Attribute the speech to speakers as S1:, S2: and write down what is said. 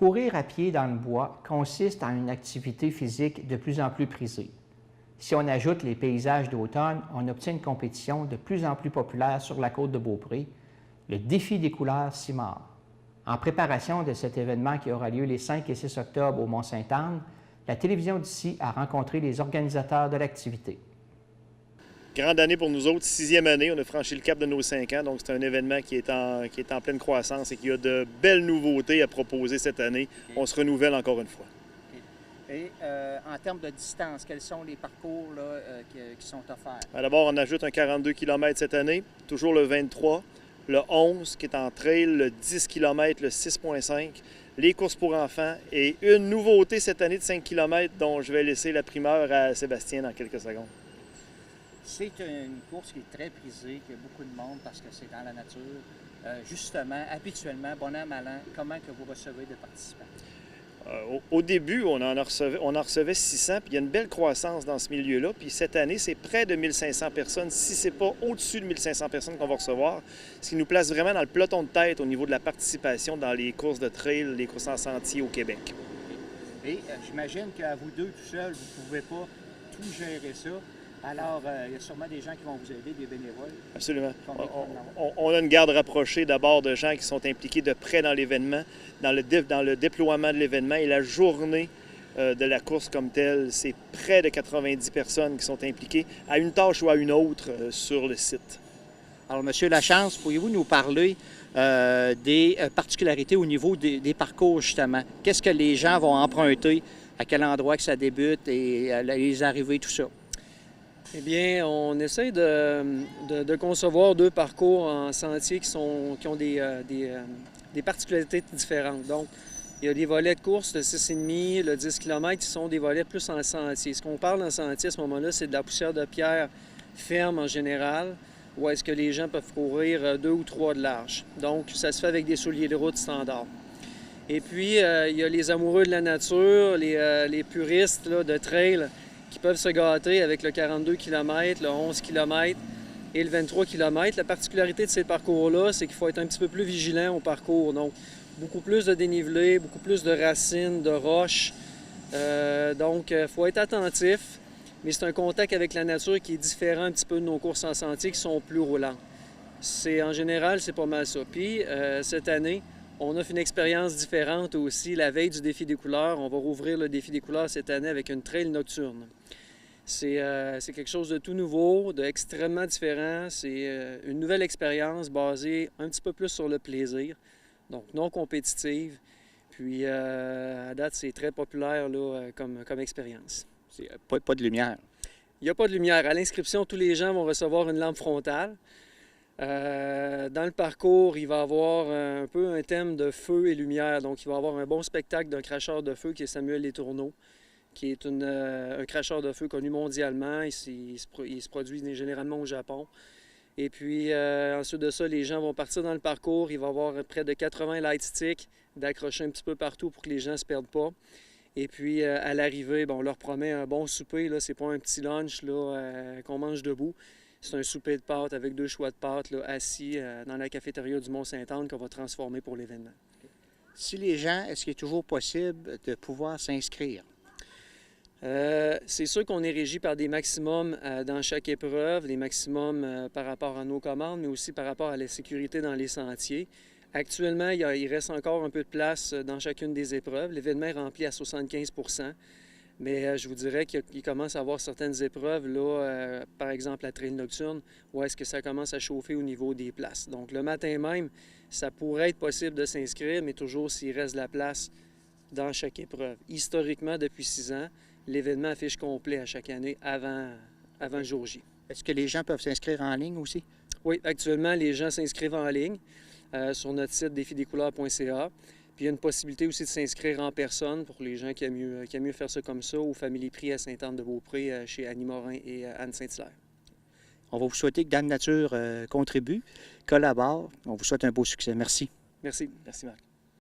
S1: Courir à pied dans le bois consiste en une activité physique de plus en plus prisée. Si on ajoute les paysages d'automne, on obtient une compétition de plus en plus populaire sur la côte de Beaupré, le défi des couleurs Simard. En préparation de cet événement qui aura lieu les 5 et 6 octobre au Mont-Sainte-Anne, la télévision d'ici a rencontré les organisateurs de l'activité.
S2: Grande année pour nous autres, 6e année, on a franchi le cap de nos 5 ans, donc c'est un événement qui est en pleine croissance et qui a de belles nouveautés à proposer cette année. Okay. On se renouvelle encore une fois.
S3: Okay. Et en termes de distance, quels sont les parcours là, qui sont offerts?
S2: D'abord, on ajoute un 42 km cette année, toujours le 23, le 11 qui est en trail, le 10 km, le 6,5, les courses pour enfants et une nouveauté cette année de 5 km dont je vais laisser la primeur à Sébastien dans quelques secondes.
S3: C'est une course qui est très prisée, qui a beaucoup de monde parce que c'est dans la nature. Justement, habituellement, bon an, mal an, comment que vous recevez des participants?
S2: Au début, on en recevait 600, puis il y a une belle croissance dans ce milieu-là. Puis cette année, c'est près de 1500 personnes, si ce n'est pas au-dessus de 1500 personnes qu'on va recevoir, ce qui nous place vraiment dans le peloton de tête au niveau de la participation dans les courses de trail, les courses en sentier au Québec.
S3: Et j'imagine qu'à vous deux tout seuls, vous ne pouvez pas tout gérer ça. Alors, il y a sûrement des gens qui vont vous aider, des bénévoles.
S2: Absolument. On a une garde rapprochée d'abord de gens qui sont impliqués de près dans l'événement, dans le déploiement de l'événement et la journée de la course comme telle. C'est près de 90 personnes qui sont impliquées à une tâche ou à une autre sur le site.
S3: Alors, M. Lachance, pourriez-vous nous parler des particularités au niveau des parcours, justement? Qu'est-ce que les gens vont emprunter, à quel endroit que ça débute et les arrivées, tout ça?
S4: Eh bien, on essaie de concevoir 2 parcours en sentier qui ont des particularités différentes. Donc, il y a des volets de course, le 6,5, le 10 km, qui sont des volets plus en sentier. Ce qu'on parle en sentier à ce moment-là, c'est de la poussière de pierre ferme en général, où est-ce que les gens peuvent courir 2 ou 3 de large. Donc, ça se fait avec des souliers de route standard. Et puis, il y a les amoureux de la nature, les puristes là, de trail, qui peuvent se gâter avec le 42 km, le 11 km et le 23 km. La particularité de ces parcours-là, c'est qu'il faut être un petit peu plus vigilant au parcours. Donc, beaucoup plus de dénivelé, beaucoup plus de racines, de roches. Donc, il faut être attentif, mais c'est un contact avec la nature qui est différent un petit peu de nos courses en sentier qui sont plus roulantes. En général, c'est pas mal ça. Puis, cette année, on offre une expérience différente aussi. La veille du défi des couleurs, on va rouvrir le défi des couleurs cette année avec une trail nocturne. C'est quelque chose de tout nouveau, d'extrêmement différent. C'est une nouvelle expérience basée un petit peu plus sur le plaisir, donc non compétitive. Puis à date, c'est très populaire là, comme expérience.
S3: Pas de lumière.
S4: Il n'y a pas de lumière. À l'inscription, tous les gens vont recevoir une lampe frontale. Dans le parcours, il va y avoir un peu un thème de feu et lumière. Donc, il va y avoir un bon spectacle d'un cracheur de feu qui est Samuel Letourneau, qui est un cracheur de feu connu mondialement. Il se produit généralement au Japon. Et puis, ensuite de ça, les gens vont partir dans le parcours. Il va y avoir près de 80 light sticks d'accrocher un petit peu partout pour que les gens ne se perdent pas. Et puis, à l'arrivée, on leur promet un bon souper. Ce n'est pas un petit lunch là, qu'on mange debout. C'est un souper de pâtes avec 2 choix de pâtes là, assis dans la cafétéria du Mont-Sainte-Anne qu'on va transformer pour l'événement.
S3: Si les gens, est-ce qu'il est toujours possible de pouvoir s'inscrire?
S4: C'est sûr qu'on est régi par des maximums dans chaque épreuve, des maximums par rapport à nos commandes, mais aussi par rapport à la sécurité dans les sentiers. Actuellement, il reste encore un peu de place dans chacune des épreuves. L'événement est rempli à 75 %. Mais je vous dirais qu'il commence à avoir certaines épreuves, là, par exemple la trail nocturne, où est-ce que ça commence à chauffer au niveau des places. Donc le matin même, ça pourrait être possible de s'inscrire, mais toujours s'il reste de la place dans chaque épreuve. Historiquement, depuis 6 ans, l'événement affiche complet à chaque année avant le jour J.
S3: Est-ce que les gens peuvent s'inscrire en ligne aussi?
S4: Oui, actuellement, les gens s'inscrivent en ligne sur notre site défidescouleurs.ca. Puis il y a une possibilité aussi de s'inscrire en personne pour les gens qui aiment mieux faire ça comme ça, au Family Prix à Sainte-Anne-de-Beaupré, chez Annie Morin et Anne Saint-Hilaire.
S3: On va vous souhaiter que Dame Nature contribue, collabore. On vous souhaite un beau succès. Merci.
S4: Merci.
S2: Merci, Marc.